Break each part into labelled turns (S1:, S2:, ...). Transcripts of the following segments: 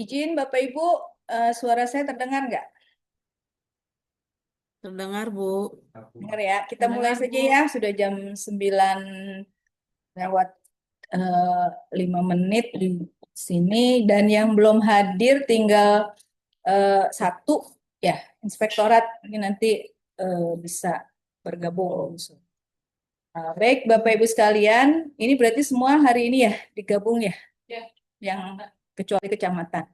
S1: Izin Bapak Ibu, suara saya terdengar nggak?
S2: Terdengar, Bu.
S1: Dengar ya. Kita mulai
S2: Terdengar,
S1: saja
S2: Bu.
S1: ya. Sudah jam 9 lewat 5 menit di sini. Dan yang belum hadir tinggal satu ya, Inspektorat. Ini nanti bisa bergabung. Baik Bapak Ibu sekalian, ini berarti semua hari ini ya digabung ya, yang kecuali kecamatan.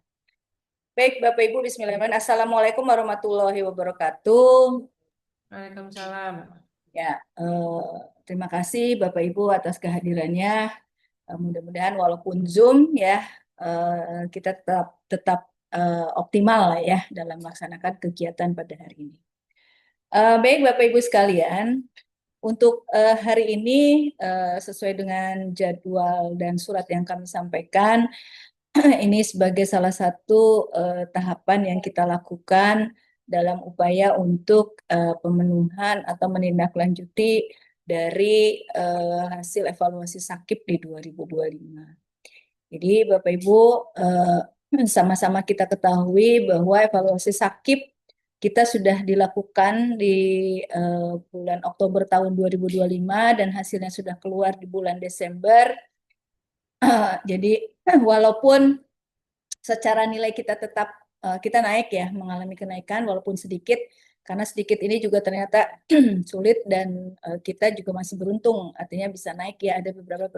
S1: Baik Bapak Ibu, Bismillahirrahmanirrahim. Assalamualaikum warahmatullahi wabarakatuh.
S2: Waalaikumsalam.
S1: Ya, terima kasih Bapak Ibu atas kehadirannya. Mudah-mudahan walaupun Zoom ya, kita tetap tetap optimal lah ya dalam melaksanakan kegiatan pada hari ini. Baik Bapak Ibu sekalian, untuk hari ini sesuai dengan jadwal dan surat yang kami sampaikan, ini sebagai salah satu tahapan yang kita lakukan dalam upaya untuk pemenuhan atau menindaklanjuti dari hasil evaluasi SAKIP di 2025. Jadi Bapak Ibu, sama-sama kita ketahui bahwa evaluasi SAKIP kita sudah dilakukan di bulan Oktober tahun 2025 dan hasilnya sudah keluar di bulan Desember. Jadi walaupun secara nilai kita tetap kita naik ya, mengalami kenaikan walaupun sedikit, karena sedikit ini juga ternyata sulit dan kita juga masih beruntung, artinya bisa naik ya. Ada beberapa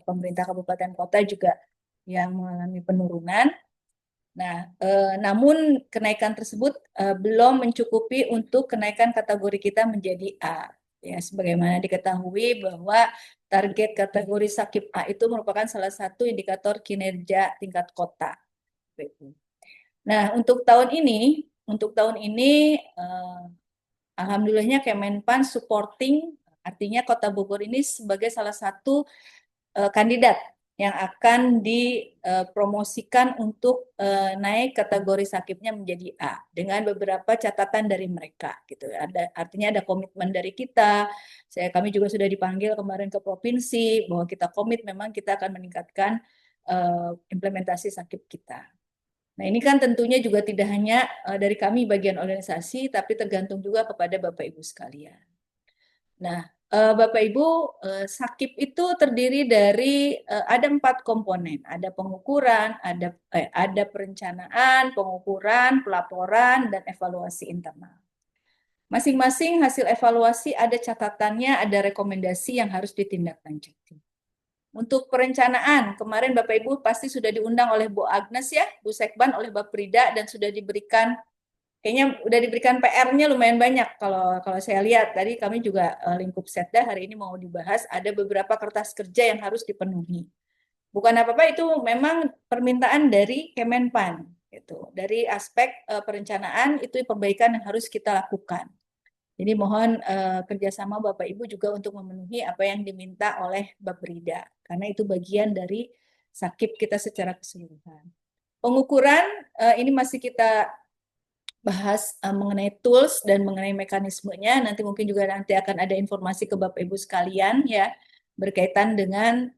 S1: pemerintah kabupaten kota juga yang mengalami penurunan. Nah, namun kenaikan tersebut belum mencukupi untuk kenaikan kategori kita menjadi A. Ya, sebagaimana diketahui bahwa target kategori SAKIP A itu merupakan salah satu indikator kinerja tingkat kota. Nah, untuk tahun ini alhamdulillahnya Kemenpan supporting, artinya Kota Bogor ini sebagai salah satu kandidat yang akan dipromosikan untuk naik kategori sakitnya menjadi A dengan beberapa catatan dari mereka gitu. Artinya ada komitmen dari kita. Kami juga sudah dipanggil kemarin ke provinsi bahwa kita komit memang kita akan meningkatkan implementasi sakit kita. Nah, ini kan tentunya juga tidak hanya dari kami bagian organisasi, tapi tergantung juga kepada Bapak Ibu sekalian. Nah, Bapak Ibu, SAKIP itu terdiri dari ada 4 komponen, ada pengukuran, ada perencanaan, pengukuran, pelaporan, dan evaluasi internal. Masing-masing hasil evaluasi ada catatannya, ada rekomendasi yang harus ditindaklanjuti. Untuk perencanaan, kemarin Bapak Ibu pasti sudah diundang oleh Bu Agnes ya, Bu Sekban, oleh Bapak Prida, dan sudah diberikan, kayaknya udah diberikan PR-nya lumayan banyak. Kalau saya lihat tadi kami juga lingkup Setda hari ini mau dibahas, ada beberapa kertas kerja yang harus dipenuhi. Bukan apa-apa, itu memang permintaan dari Kemenpan. Gitu. Dari aspek perencanaan itu perbaikan yang harus kita lakukan. Jadi mohon kerjasama Bapak Ibu juga untuk memenuhi apa yang diminta oleh Baprida, karena itu bagian dari SAKIP kita secara keseluruhan. Pengukuran ini masih kita bahas mengenai tools dan mengenai mekanismenya. Nanti mungkin juga nanti akan ada informasi ke Bapak Ibu sekalian ya berkaitan dengan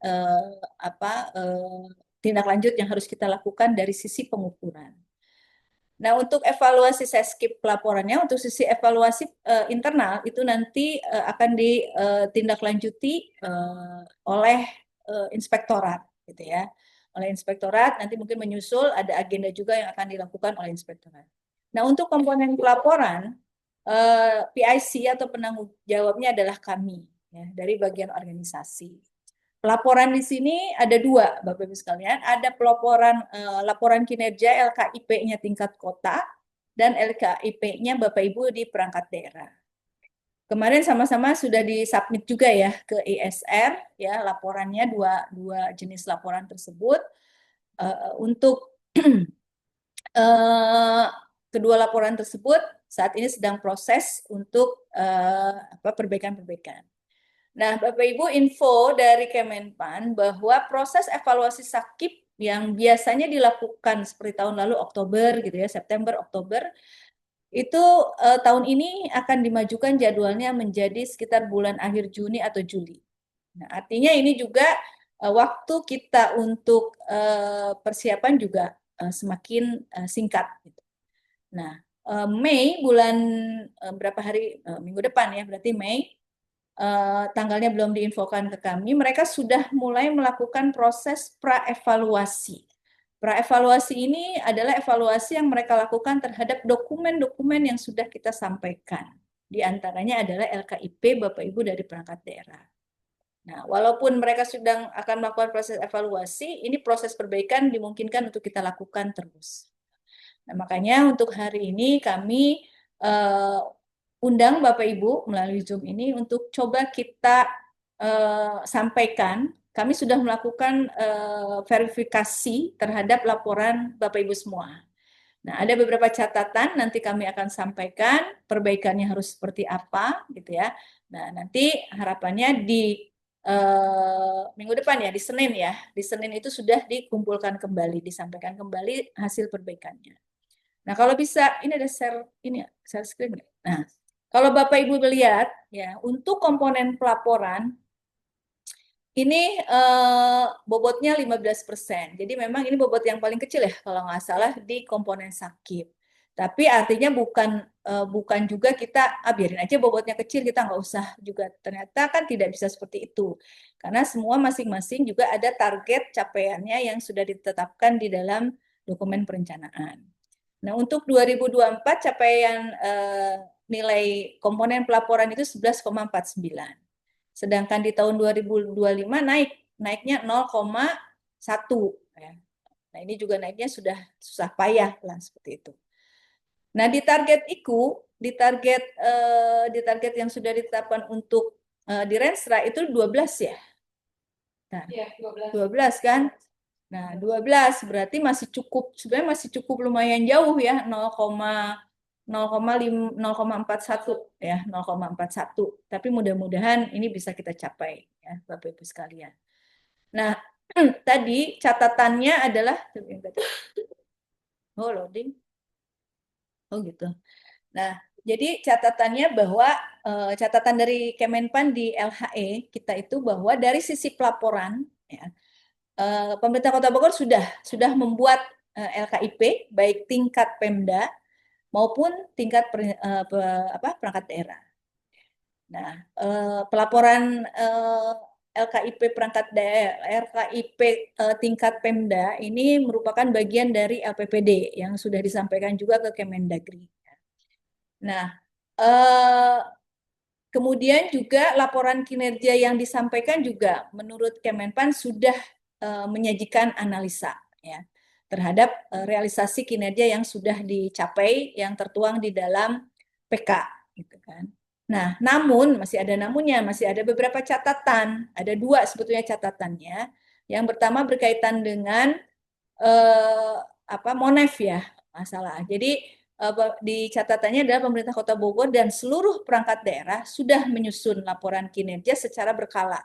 S1: tindak lanjut yang harus kita lakukan dari sisi pengukuran. Nah, untuk evaluasi saya skip pelaporannya, untuk sisi evaluasi internal itu nanti akan ditindaklanjuti oleh inspektorat, gitu ya. Oleh inspektorat, nanti mungkin menyusul ada agenda juga yang akan dilakukan oleh inspektorat. Nah, untuk komponen pelaporan, PIC atau penanggung jawabnya adalah kami, ya, dari bagian organisasi. Pelaporan di sini ada 2, Bapak Ibu sekalian. Ada laporan kinerja LKIP-nya tingkat kota dan LKIP-nya Bapak Ibu di perangkat daerah. Kemarin sama-sama sudah disubmit juga ya ke ISR ya laporannya, dua jenis laporan tersebut. Untuk kedua laporan tersebut saat ini sedang proses untuk perbaikan-perbaikan. Nah, Bapak Ibu, info dari Kemenpan bahwa proses evaluasi SAKIP yang biasanya dilakukan seperti tahun lalu Oktober gitu ya, September, Oktober, itu tahun ini akan dimajukan jadwalnya menjadi sekitar bulan akhir Juni atau Juli. Nah, artinya ini juga waktu kita untuk persiapan juga semakin singkat. Gitu. Nah, Mei bulan berapa hari minggu depan ya, berarti Mei tanggalnya belum diinfokan ke kami, mereka sudah mulai melakukan proses praevaluasi. Praevaluasi ini adalah evaluasi yang mereka lakukan terhadap dokumen-dokumen yang sudah kita sampaikan. Di antaranya adalah LKIP Bapak Ibu dari perangkat daerah. Nah, walaupun mereka sedang akan melakukan proses evaluasi, ini proses perbaikan dimungkinkan untuk kita lakukan terus. Nah, makanya untuk hari ini kami undang Bapak Ibu melalui Zoom ini untuk coba kita sampaikan. Kami sudah melakukan verifikasi terhadap laporan Bapak Ibu semua. Nah, ada beberapa catatan nanti kami akan sampaikan perbaikannya harus seperti apa gitu ya. Nah, nanti harapannya di minggu depan ya, di Senin ya. Di Senin itu sudah dikumpulkan kembali, disampaikan kembali hasil perbaikannya. Nah, kalau bisa ini ada share ini ya, share screen nggak? Nah, kalau Bapak Ibu melihat ya, untuk komponen pelaporan ini bobotnya 15%. Jadi memang ini bobot yang paling kecil ya kalau nggak salah di komponen sakit. Tapi artinya bukan juga kita biarin aja bobotnya kecil, kita nggak usah juga. Ternyata kan tidak bisa seperti itu. Karena semua masing-masing juga ada target capaiannya yang sudah ditetapkan di dalam dokumen perencanaan. Nah, untuk 2024 capaian nilai komponen pelaporan itu 11,49. Sedangkan di tahun 2025 naiknya 0,1 ya. Nah, ini juga naiknya sudah susah payah lah seperti itu. Nah, di target yang sudah ditetapkan untuk di Renstra itu 12 ya. Nah,
S2: Iya, 12.
S1: 12 kan? Nah, 12 berarti sebenarnya masih cukup lumayan jauh ya, 0,41 ya, 0,41. Tapi mudah-mudahan ini bisa kita capai ya, Bapak Ibu sekalian. Nah, tadi catatannya adalah oh loading. Oh gitu. Nah, jadi catatannya bahwa catatan dari Kemenpan di LHE kita itu bahwa dari sisi pelaporan ya, pemerintah Kota Bogor sudah membuat LKIP baik tingkat Pemda maupun tingkat perangkat daerah. Nah, pelaporan LKIP perangkat daerah, LKIP tingkat Pemda ini merupakan bagian dari LPPD yang sudah disampaikan juga ke Kemendagri. Nah, kemudian juga laporan kinerja yang disampaikan juga menurut Kemenpan sudah menyajikan analisa ya terhadap realisasi kinerja yang sudah dicapai yang tertuang di dalam PK gitu kan. Nah, namun masih ada namunnya, masih ada beberapa catatan, ada dua sebetulnya catatannya. Yang pertama berkaitan dengan Monef ya masalah. Jadi di catatannya adalah pemerintah Kota Bogor dan seluruh perangkat daerah sudah menyusun laporan kinerja secara berkala,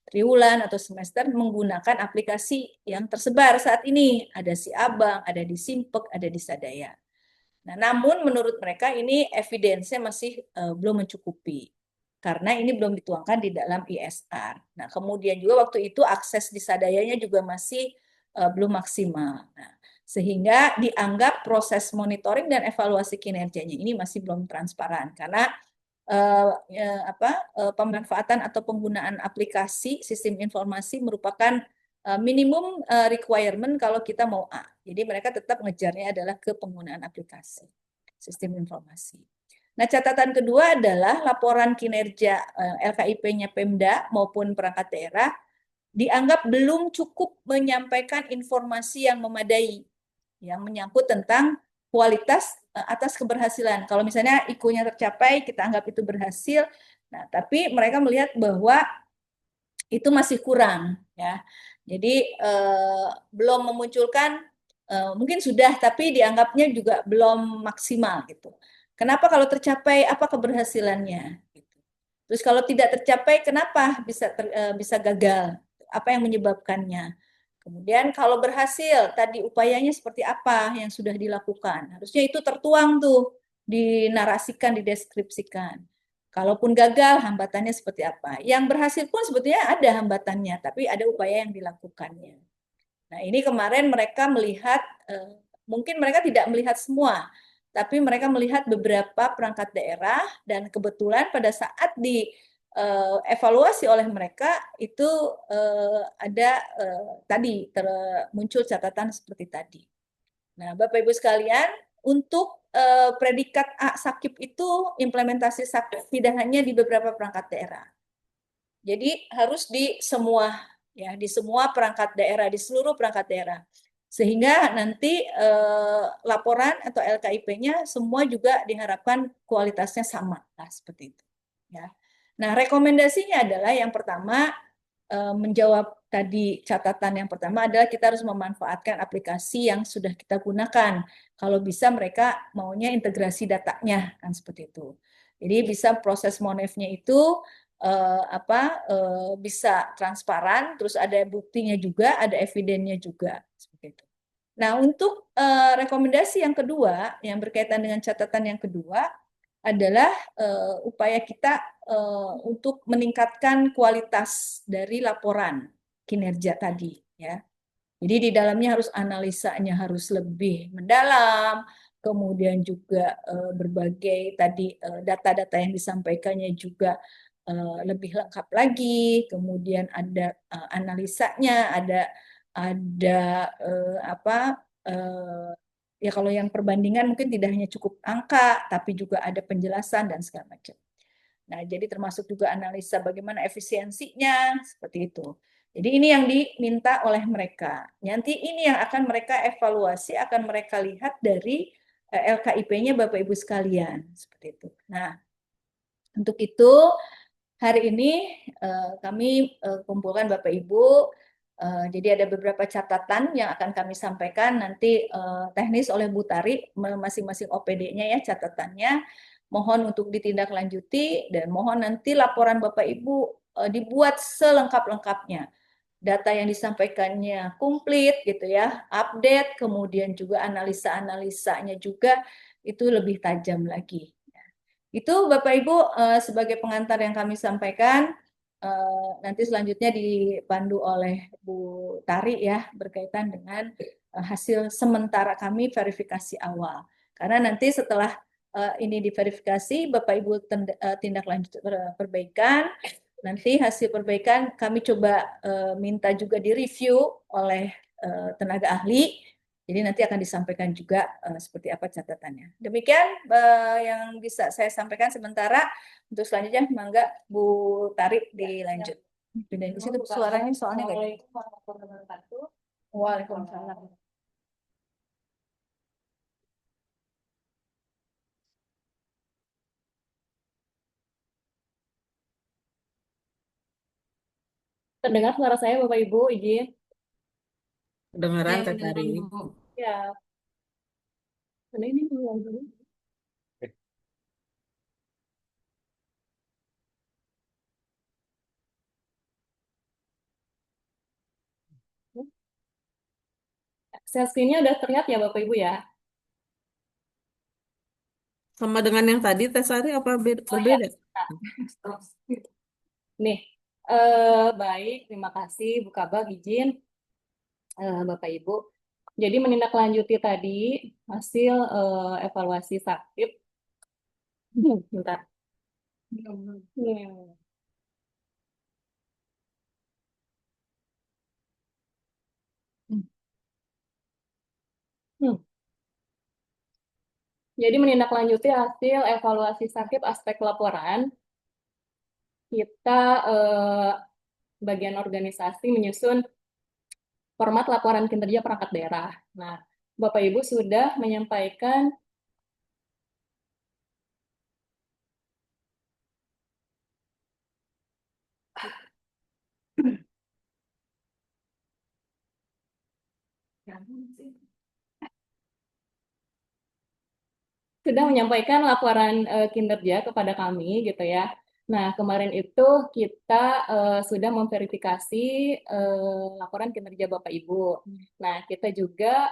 S1: triwulan atau semester menggunakan aplikasi yang tersebar saat ini. Ada si Abang, ada di Simpek, ada di Sadaya. Nah, namun menurut mereka ini evidence-nya masih belum mencukupi karena ini belum dituangkan di dalam ISR. Nah, kemudian juga waktu itu akses di Sadayanya juga masih belum maksimal. Nah, sehingga dianggap proses monitoring dan evaluasi kinerjanya ini masih belum transparan karena pemanfaatan atau penggunaan aplikasi sistem informasi merupakan minimum requirement kalau kita mau A. Jadi mereka tetap ngejarnya adalah ke penggunaan aplikasi sistem informasi. Nah, catatan kedua adalah laporan kinerja LKIP-nya Pemda maupun perangkat daerah dianggap belum cukup menyampaikan informasi yang memadai yang menyangkut tentang kualitas atas keberhasilan. Kalau misalnya IKU-nya tercapai, kita anggap itu berhasil. Nah, tapi mereka melihat bahwa itu masih kurang ya. Jadi belum memunculkan mungkin sudah tapi dianggapnya juga belum maksimal gitu. Kenapa kalau tercapai apa keberhasilannya? Gitu. Terus kalau tidak tercapai kenapa bisa gagal? Apa yang menyebabkannya? Kemudian kalau berhasil tadi upayanya seperti apa yang sudah dilakukan? Harusnya itu tertuang tuh dinarasikan, dideskripsikan. Kalaupun gagal, hambatannya seperti apa? Yang berhasil pun sebetulnya ada hambatannya, tapi ada upaya yang dilakukannya. Nah, ini kemarin mereka melihat, mungkin mereka tidak melihat semua, tapi mereka melihat beberapa perangkat daerah, dan kebetulan pada saat di evaluasi oleh mereka itu ada tadi muncul catatan seperti tadi. Nah, Bapak Ibu sekalian, untuk predikat A Sakip itu implementasi Sakip tidak hanya di beberapa perangkat daerah. Jadi harus di semua, ya, di semua perangkat daerah, di seluruh perangkat daerah. Sehingga nanti laporan atau LKIP-nya semua juga diharapkan kualitasnya sama, lah seperti itu. Ya. Nah, rekomendasinya adalah yang pertama, menjawab tadi catatan yang pertama adalah kita harus memanfaatkan aplikasi yang sudah kita gunakan. Kalau bisa mereka maunya integrasi datanya, kan seperti itu. Jadi bisa proses monefnya itu bisa transparan, terus ada buktinya juga, ada evidennya juga, seperti itu. Nah, untuk rekomendasi yang kedua, yang berkaitan dengan catatan yang kedua, adalah upaya kita untuk meningkatkan kualitas dari laporan kinerja tadi, ya. Jadi di dalamnya harus analisanya harus lebih mendalam, kemudian juga berbagai tadi data-data yang disampaikannya juga lebih lengkap lagi, kemudian ada analisanya, ada ya kalau yang perbandingan mungkin tidak hanya cukup angka, tapi juga ada penjelasan dan segala macam. Nah, jadi termasuk juga analisa bagaimana efisiensinya, seperti itu. Jadi ini yang diminta oleh mereka. Nanti ini yang akan mereka evaluasi, akan mereka lihat dari LKIP-nya Bapak Ibu sekalian, seperti itu. Nah, untuk itu hari ini kami kumpulkan Bapak Ibu. Jadi ada beberapa catatan yang akan kami sampaikan nanti teknis oleh Bu Tari, masing-masing OPD-nya ya catatannya. Mohon untuk ditindaklanjuti dan mohon nanti laporan Bapak Ibu dibuat selengkap-lengkapnya. Data yang disampaikannya komplit gitu ya, update, kemudian juga analisa-analisanya juga itu lebih tajam lagi. Itu Bapak Ibu sebagai pengantar yang kami sampaikan. Nanti selanjutnya dipandu oleh Bu Tari ya berkaitan dengan hasil sementara kami verifikasi awal. Karena nanti setelah ini diverifikasi, Bapak Ibu tindak lanjut perbaikan. Nanti hasil perbaikan kami coba minta juga direview oleh tenaga ahli. Jadi nanti akan disampaikan juga seperti apa catatannya. Demikian yang bisa saya sampaikan sementara. Untuk selanjutnya, mangga Bu Tarik dilanjut. Pindahin ke situ suaranya soalnya nggak. Waalaikumsalam.
S3: Terdengar suara saya, Bapak Ibu, izin.
S2: Kedengaran
S1: Ya,
S2: Teh Tari.
S1: Bu.
S3: Ya, mana ini ulang dulu. Share screen-nya udah terlihat ya, Bapak Ibu ya?
S2: Sama dengan yang tadi Teh Sari apa
S3: Oh ya.
S2: berbeda?
S3: Nah, nih, baik, terima kasih Bu Kabag, izin Bapak Ibu. Jadi menindaklanjuti tadi hasil evaluasi sakit. Bentar. Hmm. Hmm. Jadi menindaklanjuti hasil evaluasi sakit aspek laporan, kita bagian organisasi menyusun format laporan kinerja perangkat daerah. Nah, Bapak Ibu sudah menyampaikan laporan kinerja kepada kami gitu ya. Nah, kemarin itu kita sudah memverifikasi laporan kinerja Bapak Ibu. Nah, kita juga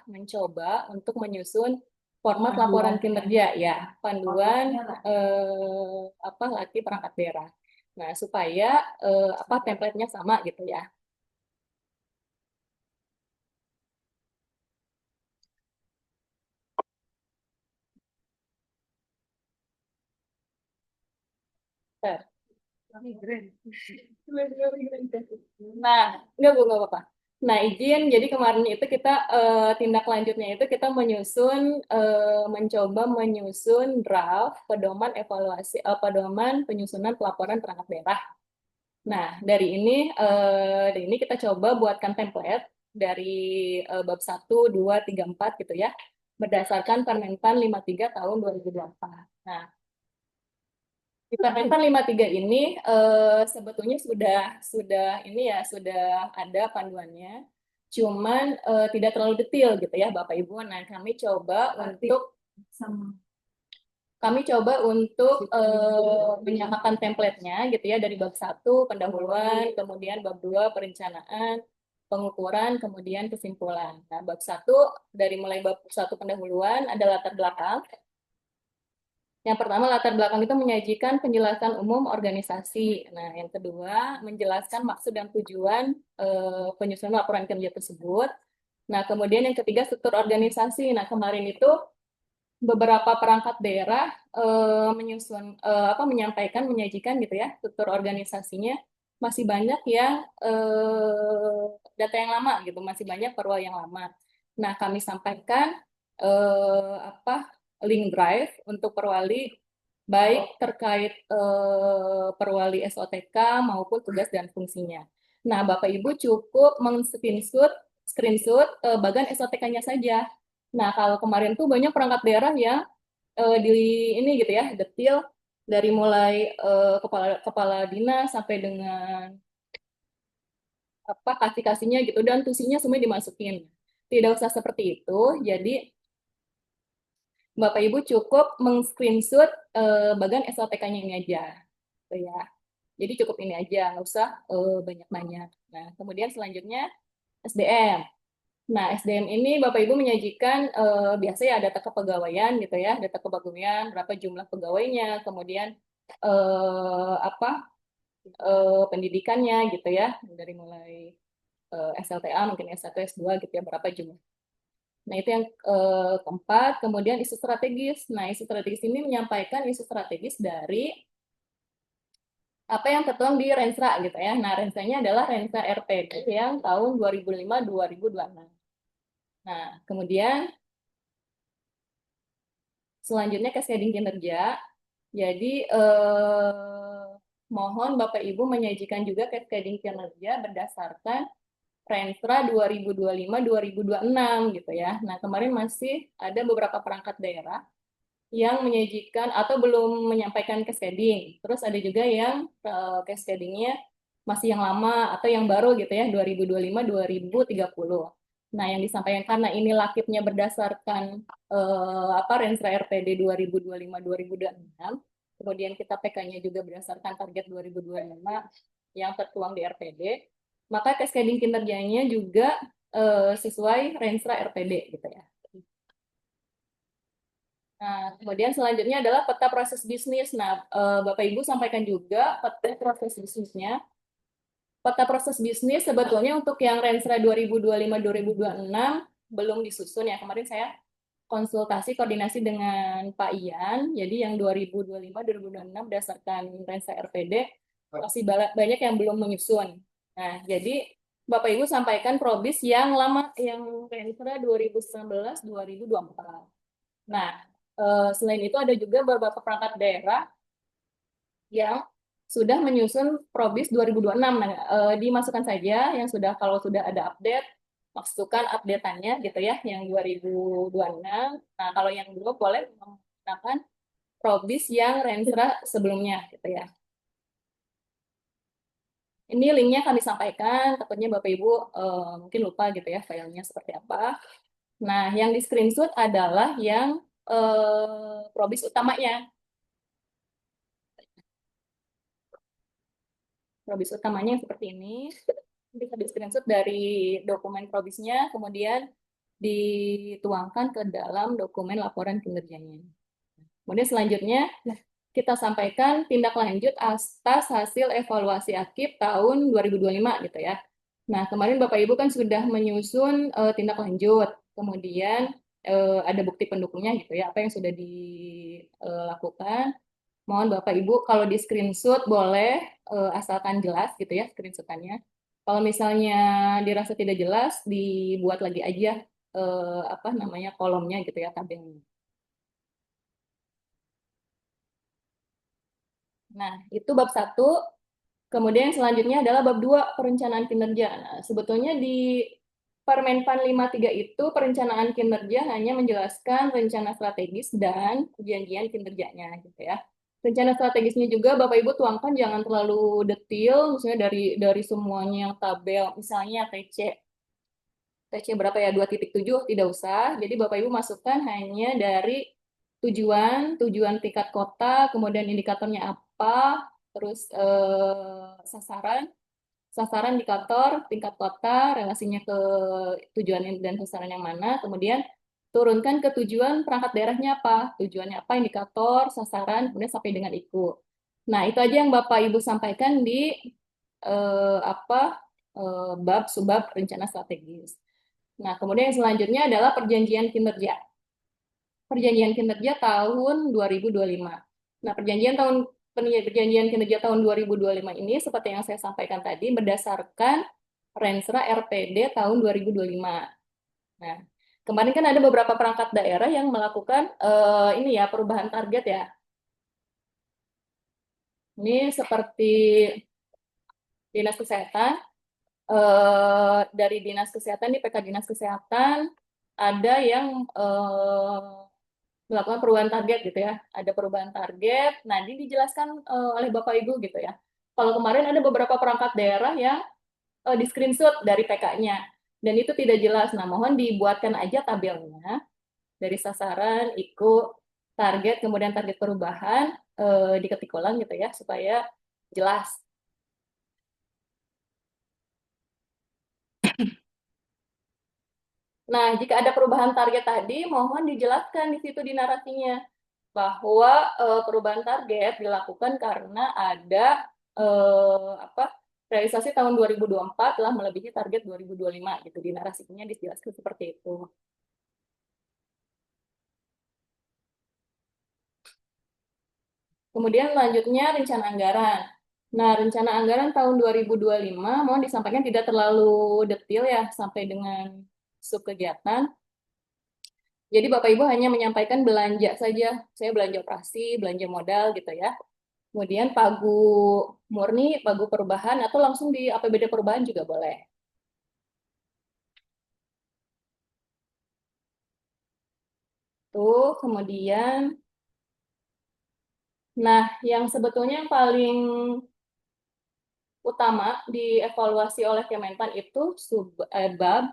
S3: mencoba untuk menyusun format laporan kinerja ya, panduan latih perangkat daerah. Nah, supaya template-nya sama gitu ya. Bentar. Nah, enggak Bu, enggak apa-apa. Nah, izin, jadi kemarin itu kita tindak lanjutnya itu kita mencoba menyusun draft pedoman evaluasi, pedoman penyusunan pelaporan perangkat daerah. Nah, dari ini kita coba buatkan template dari bab 1, 2, 3, 4 gitu ya, berdasarkan Permenpan 53 tahun 2024. Nah, di Permenpan 53 ini sebetulnya sudah ada panduannya, cuman tidak terlalu detail gitu ya Bapak Ibu. Nah, kami coba untuk menyamakan template-nya gitu ya dari bab 1 pendahuluan, kemudian bab 2 perencanaan, pengukuran, kemudian kesimpulan. Nah, dari mulai bab 1 pendahuluan ada latar belakang. Yang pertama, latar belakang itu menyajikan penjelasan umum organisasi. Nah, yang kedua, menjelaskan maksud dan tujuan penyusunan laporan kerja tersebut. Nah, kemudian yang ketiga, struktur organisasi. Nah, kemarin itu beberapa perangkat daerah menyajikan gitu ya struktur organisasinya, masih banyak yang data yang lama gitu, masih banyak perwal yang lama. Nah, kami sampaikan link drive untuk perwali, baik terkait perwali SOTK maupun tugas dan fungsinya. Nah, Bapak Ibu cukup screenshot bagian SOTK-nya saja. Nah, kalau kemarin tuh banyak perangkat daerah yang di ini gitu ya, detail dari mulai kepala kepala dinas sampai dengan kasih-kasihnya gitu, dan tusinya semua dimasukin. Tidak usah seperti itu. Jadi Bapak Ibu cukup meng-screenshot bagian SLTK-nya ini aja. Gitu ya. Jadi cukup ini aja, nggak usah banyak-banyak. Nah, kemudian selanjutnya SDM. Nah, SDM ini Bapak Ibu menyajikan biasanya ada data kepegawaian gitu ya, data kepegawaian, berapa jumlah pegawainya, kemudian pendidikannya gitu ya, dari mulai SLTA mungkin S1, S2 gitu ya, berapa jumlah. Nah, itu yang keempat. Kemudian isu strategis. Nah, isu strategis ini menyampaikan isu strategis dari apa yang tertuang di Rensra gitu ya. Nah, Rensranya adalah Rensra RPD yang tahun 2005-2026. Nah, kemudian selanjutnya cascading kinerja. Jadi mohon Bapak Ibu menyajikan juga cascading kinerja berdasarkan Renstra 2025-2026 gitu ya. Nah, kemarin masih ada beberapa perangkat daerah yang menyajikan atau belum menyampaikan cascading. Terus ada juga yang cascadingnya masih yang lama atau yang baru gitu ya, 2025-2030. Nah, yang disampaikan karena ini lakibnya berdasarkan Renstra RPD 2025-2026, kemudian kita PK-nya juga berdasarkan target 2025 yang tertuang di RPD, maka cascading kinerjanya juga sesuai Renstra RPD gitu ya. Nah, kemudian selanjutnya adalah peta proses bisnis. Nah, Bapak Ibu sampaikan juga peta proses bisnisnya. Peta proses bisnis sebetulnya untuk yang Renstra 2025-2026 belum disusun ya. Kemarin saya konsultasi koordinasi dengan Pak Ian. Jadi yang 2025-2026 berdasarkan Renstra RPD masih banyak yang belum menyusun. Nah, jadi Bapak Ibu sampaikan probis yang lama, yang Renstra 2019-2024. Nah, selain itu ada juga beberapa perangkat daerah yang sudah menyusun Probis 2026. Nah, dimasukkan saja yang sudah, kalau sudah ada update, masukkan update-annya gitu ya, yang 2026. Nah, kalau yang belum boleh menggunakan Probis yang Renstra sebelumnya gitu ya. Ini linknya kami sampaikan, takutnya Bapak Ibu mungkin lupa gitu ya filenya seperti apa. Nah, yang di screenshot adalah yang Probis utamanya. Probis utamanya seperti ini. Bisa di screenshot dari dokumen probisnya, kemudian dituangkan ke dalam dokumen laporan kinerjanya. Kemudian selanjutnya kita sampaikan tindak lanjut atas hasil evaluasi akib tahun 2025 gitu ya. Nah, kemarin Bapak Ibu kan sudah menyusun tindak lanjut, kemudian ada bukti pendukungnya gitu ya, apa yang sudah dilakukan. Mohon Bapak Ibu kalau di screenshot boleh asalkan jelas gitu ya screenshotannya. Kalau misalnya dirasa tidak jelas, dibuat lagi aja apa namanya kolomnya gitu ya tabelnya. Nah, itu bab 1. Kemudian selanjutnya adalah bab 2 perencanaan kinerja. Nah, sebetulnya di Permenpan 53 itu perencanaan kinerja hanya menjelaskan rencana strategis dan perjanjian kinerjanya gitu ya. Rencana strategisnya juga Bapak Ibu tuangkan jangan terlalu detail, misalnya dari semuanya yang tabel, misalnya TC berapa ya 2.7 tidak usah. Jadi Bapak Ibu masukkan hanya dari tujuan tingkat kota, kemudian indikatornya apa, terus sasaran, indikator, tingkat kota, relasinya ke tujuan dan sasaran yang mana, kemudian turunkan ke tujuan perangkat daerahnya apa, tujuannya apa, indikator, sasaran, kemudian sampai dengan IKU. Nah, itu aja yang Bapak Ibu sampaikan di apa bab subbab rencana strategis. Nah, kemudian yang selanjutnya adalah perjanjian kinerja. Perjanjian kinerja tahun 2025. Nah, perjanjian kinerja tahun 2025 ini seperti yang saya sampaikan tadi berdasarkan Rensra RPD tahun 2025. Nah, kemarin kan ada beberapa perangkat daerah yang melakukan ini ya perubahan target ya. Ini seperti Dinas Kesehatan, dari Dinas Kesehatan di PK Dinas Kesehatan ada yang melakukan perubahan target gitu ya. Ada perubahan target. Nah, ini dijelaskan oleh Bapak Ibu gitu ya. Kalau kemarin ada beberapa perangkat daerah yang di screenshot dari PK-nya dan itu tidak jelas. Nah, mohon dibuatkan aja tabelnya dari sasaran, IKU, target, kemudian target perubahan diketik ulang gitu ya supaya jelas. Nah, jika ada perubahan target tadi, mohon dijelaskan di situ di narasinya bahwa perubahan target dilakukan karena ada apa realisasi tahun 2024 telah melebihi target 2025 gitu di narasinya dijelaskan seperti itu. Kemudian lanjutnya rencana anggaran. Nah, rencana anggaran tahun 2025 mohon disampaikan tidak terlalu detail ya sampai dengan sub kegiatan. Jadi Bapak Ibu hanya menyampaikan belanja saja. Saya belanja operasi, belanja modal gitu ya. Kemudian pagu murni, pagu perubahan, atau langsung di APBD perubahan juga boleh. Tuh, kemudian, nah yang sebetulnya yang paling utama dievaluasi oleh Kemenpan itu bab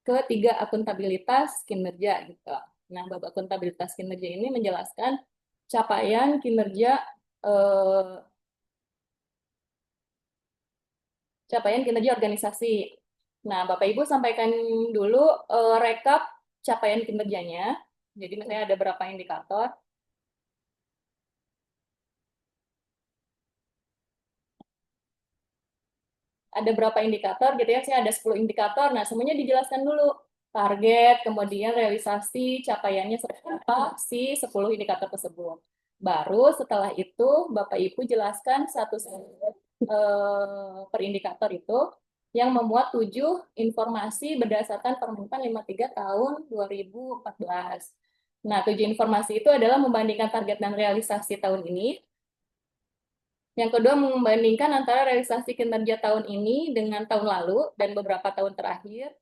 S3: ketiga akuntabilitas kinerja gitu. Nah, bab akuntabilitas kinerja ini menjelaskan capaian kinerja eh, organisasi. Nah, Bapak Ibu sampaikan dulu rekap capaian kinerjanya. Jadi misalnya ada berapa indikator. Ada berapa indikator gitu ya. Saya ada 10 indikator. Nah, semuanya dijelaskan dulu. Target, kemudian realisasi, capaiannya seperti apa si 10 indikator tersebut. Baru setelah itu Bapak Ibu jelaskan satu per indikator itu yang memuat 7 informasi berdasarkan Permenpan 53 tahun 2014. Nah, 7 informasi itu adalah membandingkan target dan realisasi tahun ini. Yang kedua, membandingkan antara realisasi kinerja tahun ini dengan tahun lalu dan beberapa tahun terakhir.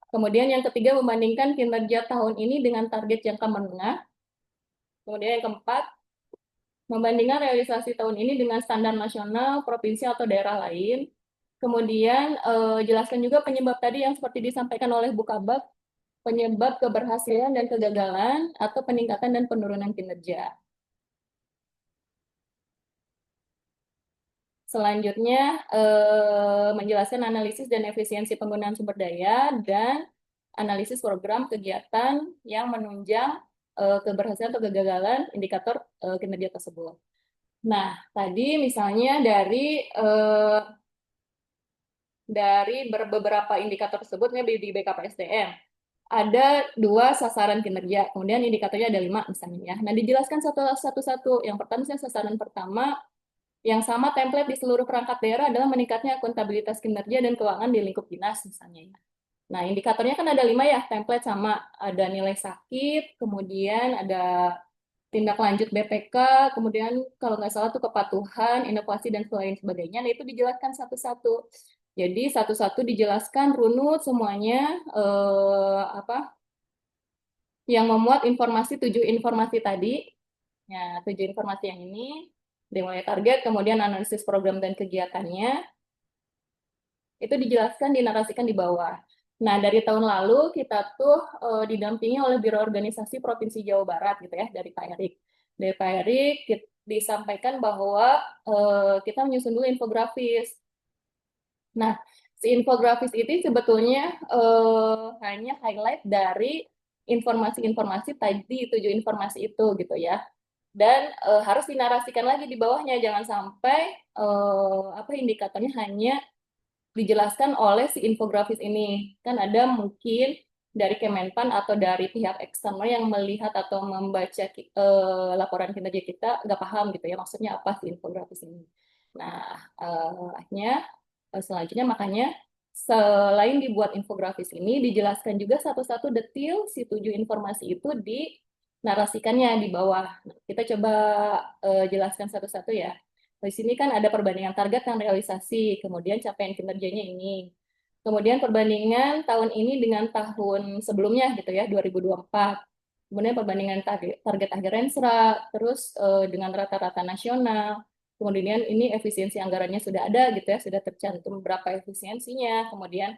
S3: Kemudian yang ketiga, membandingkan kinerja tahun ini dengan target jangka menengah. Kemudian yang keempat, membandingkan realisasi tahun ini dengan standar nasional, provinsi, atau daerah lain. Kemudian jelaskan juga penyebab tadi yang seperti disampaikan oleh Bu Kabak, penyebab keberhasilan dan kegagalan atau peningkatan dan penurunan kinerja. Selanjutnya menjelaskan analisis dan efisiensi penggunaan sumber daya dan analisis program kegiatan yang menunjang keberhasilan atau kegagalan indikator kinerja tersebut. Nah, tadi misalnya dari beberapa indikator tersebut di BKPSDM ada 2 sasaran kinerja, kemudian indikatornya ada 5 misalnya ya. Nah, dijelaskan satu-satu. Yang pertama, sasaran pertama yang sama template di seluruh perangkat daerah adalah meningkatnya akuntabilitas kinerja dan keuangan di lingkup dinas misalnya ya. Nah, indikatornya kan ada 5 ya, template sama, ada nilai sakit, kemudian ada tindak lanjut BPK, kemudian kalau nggak salah tuh kepatuhan, inovasi, dan lain sebagainya. Nah, itu dijelaskan satu-satu. Jadi satu-satu dijelaskan runut semuanya apa yang memuat 7 informasi tadi. Ya, 7 informasi yang ini dimulai target, kemudian analisis program dan kegiatannya, itu dijelaskan, dinarasikan di bawah. Nah, dari tahun lalu kita tuh didampingi oleh Biro Organisasi Provinsi Jawa Barat gitu ya, dari Pak Erik. Dari Pak Erik disampaikan bahwa kita menyusun dulu infografis. Nah, si infografis ini sebetulnya hanya highlight dari informasi-informasi tadi, 7 informasi itu gitu ya. Dan harus dinarasikan lagi di bawahnya, jangan sampai apa indikatornya hanya dijelaskan oleh si infografis ini. Kan ada mungkin dari Kemenpan atau dari pihak eksternal yang melihat atau membaca laporan kinerja kita nggak paham gitu ya, maksudnya apa sih infografis ini. Nah, akhirnya selanjutnya makanya selain dibuat infografis ini, dijelaskan juga satu-satu detail si 7 informasi itu dinarasikannya di bawah. Nah, kita coba jelaskan satu-satu ya. Di sini kan ada perbandingan target dan realisasi, kemudian capaian kinerjanya ini. Kemudian perbandingan tahun ini dengan tahun sebelumnya gitu ya, 2024. Kemudian perbandingan target akhir Renstra, terus dengan rata-rata nasional. Kemudian ini efisiensi anggarannya sudah ada gitu ya, sudah tercantum berapa efisiensinya, kemudian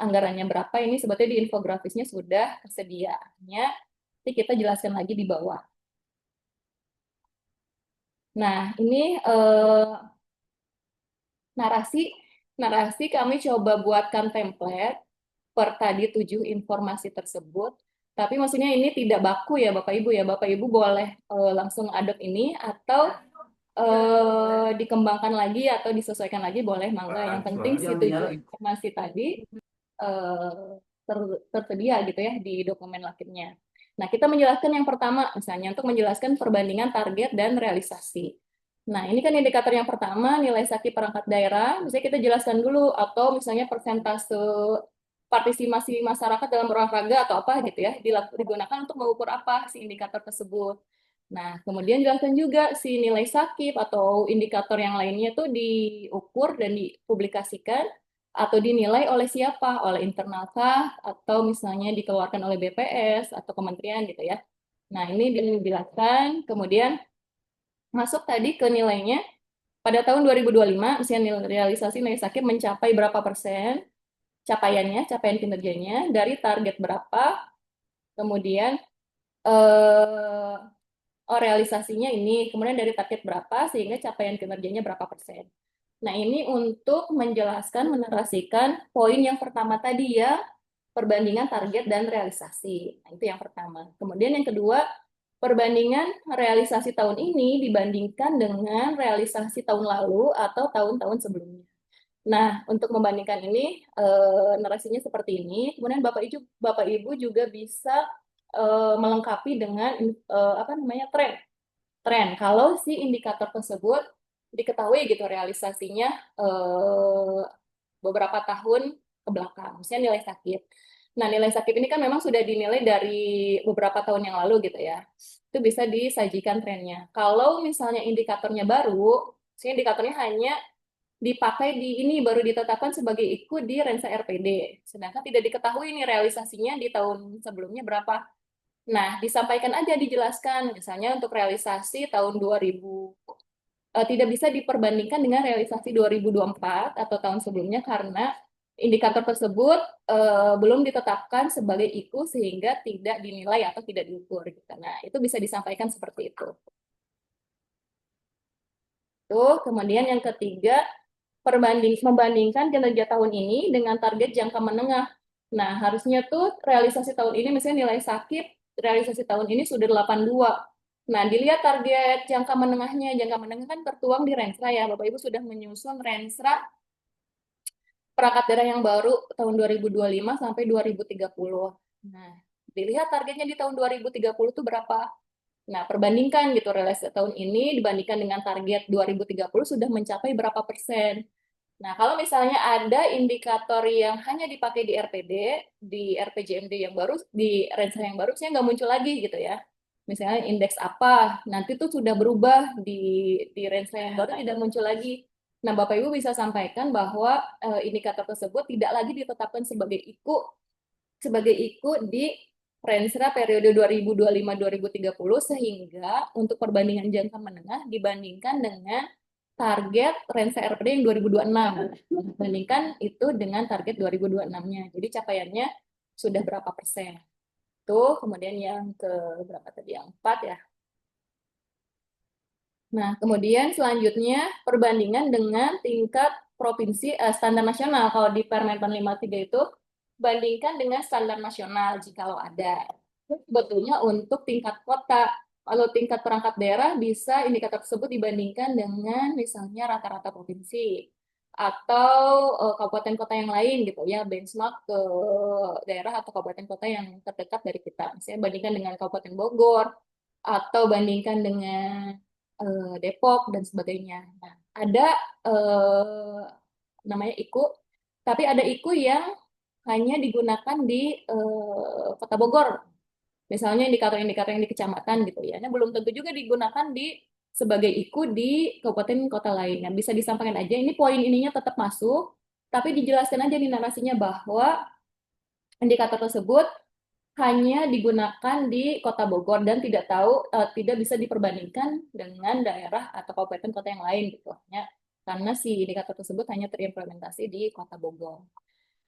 S3: anggarannya berapa, ini sebetulnya di infografisnya sudah tersedia. Nanti kita jelaskan lagi di bawah. Nah, ini narasi kami coba buatkan template per tadi 7 informasi tersebut. Tapi maksudnya ini tidak baku ya Bapak Ibu ya. Bapak Ibu boleh langsung adopt ini atau dikembangkan lagi atau disesuaikan lagi boleh, mangga. Yang penting si 7 informasi tadi tersedia gitu ya di dokumen lakirnya. Nah, kita menjelaskan yang pertama, misalnya untuk menjelaskan perbandingan target dan realisasi. Nah, ini kan indikator yang pertama, nilai sakit perangkat daerah. Misalnya kita jelaskan dulu, atau misalnya persentase partisipasi masyarakat dalam berolahraga atau apa gitu ya, digunakan untuk mengukur apa si indikator tersebut. Nah, kemudian jelaskan juga si nilai sakit atau indikator yang lainnya itu diukur dan dipublikasikan atau dinilai oleh siapa? Oleh internal kah? Atau misalnya dikeluarkan oleh BPS atau kementerian gitu ya. Nah, ini dijelaskan. Kemudian masuk tadi ke nilainya. Pada tahun 2025, misalnya realisasi nilai sakit mencapai berapa persen capaiannya, capaian kinerjanya, dari target berapa, kemudian realisasinya ini, kemudian dari target berapa, sehingga capaian kinerjanya berapa persen. Nah, ini untuk menjelaskan, menarasikan poin yang pertama tadi ya, perbandingan target dan realisasi. Nah, itu yang pertama. Kemudian yang kedua, perbandingan realisasi tahun ini dibandingkan dengan realisasi tahun lalu atau tahun-tahun sebelumnya. Nah, untuk membandingkan ini, narasinya seperti ini. Kemudian Bapak Ibu juga bisa melengkapi dengan apa namanya tren. Kalau si indikator tersebut diketahui gitu realisasinya beberapa tahun ke belakang, misalnya nilai sakit. Nah, nilai sakit ini kan memang sudah dinilai dari beberapa tahun yang lalu gitu ya. Itu bisa disajikan trennya. Kalau misalnya indikatornya baru, misalnya indikatornya hanya dipakai di ini baru ditetapkan sebagai ikut di Rensa RPD, sedangkan tidak diketahui ini realisasinya di tahun sebelumnya berapa. Nah, disampaikan aja, dijelaskan, misalnya untuk realisasi tahun 2000, tidak bisa diperbandingkan dengan realisasi 2024 atau tahun sebelumnya karena indikator tersebut belum ditetapkan sebagai IKU sehingga tidak dinilai atau tidak diukur. Gitu. Nah, itu bisa disampaikan seperti itu. Tuh, kemudian yang ketiga, membandingkan kinerja tahun ini dengan target jangka menengah. Nah, harusnya tuh realisasi tahun ini, misalnya nilai sakit, realisasi tahun ini sudah 82. Nah, dilihat target jangka menengahnya. Jangka menengah kan tertuang di Renstra ya. Bapak Ibu sudah menyusun Renstra perangkat daerah yang baru tahun 2025 sampai 2030. Nah, dilihat targetnya di tahun 2030 itu berapa. Nah, perbandingkan gitu relasi tahun ini dibandingkan dengan target 2030 sudah mencapai berapa persen. Nah, kalau misalnya ada indikator yang hanya dipakai di RPD, di RPJMD yang baru, di range yang baru, saya nggak muncul lagi gitu ya. Misalnya indeks apa, nanti tuh sudah berubah di range yang baru tidak muncul lagi. Nah, Bapak Ibu bisa sampaikan bahwa indikator tersebut tidak lagi ditetapkan sebagai IKU di Renstra periode 2025-2030 sehingga untuk perbandingan jangka menengah dibandingkan dengan target Renstra RPD yang 2026. Bandingkan itu dengan target 2026-nya. Jadi capaiannya sudah berapa persen. Tuh, kemudian yang ke berapa tadi? Yang 4 ya. Nah, kemudian selanjutnya perbandingan dengan tingkat provinsi standar nasional. Kalau di Permenpan 53 itu bandingkan dengan standar nasional jikalau ada. Sebetulnya untuk tingkat kota, kalau tingkat perangkat daerah bisa indikator tersebut dibandingkan dengan misalnya rata-rata provinsi atau kabupaten kota yang lain gitu ya, benchmark ke daerah atau kabupaten kota yang terdekat dari kita. Misalnya bandingkan dengan Kabupaten Bogor atau bandingkan dengan Depok dan sebagainya. Nah, ada eh, namanya IKU, tapi ada IKU yang hanya digunakan di Kota Bogor. Misalnya indikator-indikator yang di kecamatan gitu ya. Nah, belum tentu juga digunakan di sebagai IKU di kabupaten kota lain. Nah, bisa disampaikan aja ini poin ininya tetap masuk, tapi dijelaskan aja di narasinya bahwa indikator tersebut hanya digunakan di Kota Bogor dan tidak bisa diperbandingkan dengan daerah atau kabupaten kota yang lain gitu ya. Karena si indikator tersebut hanya terimplementasi di Kota Bogor.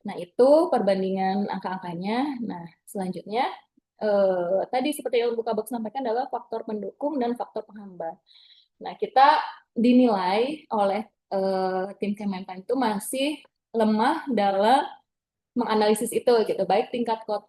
S3: Nah, itu perbandingan angka-angkanya. Nah, selanjutnya tadi seperti yang Bu Kabak sampaikan adalah faktor pendukung dan faktor penghambat. Nah, kita dinilai oleh tim Kemenpan itu masih lemah dalam menganalisis itu gitu, baik tingkat kota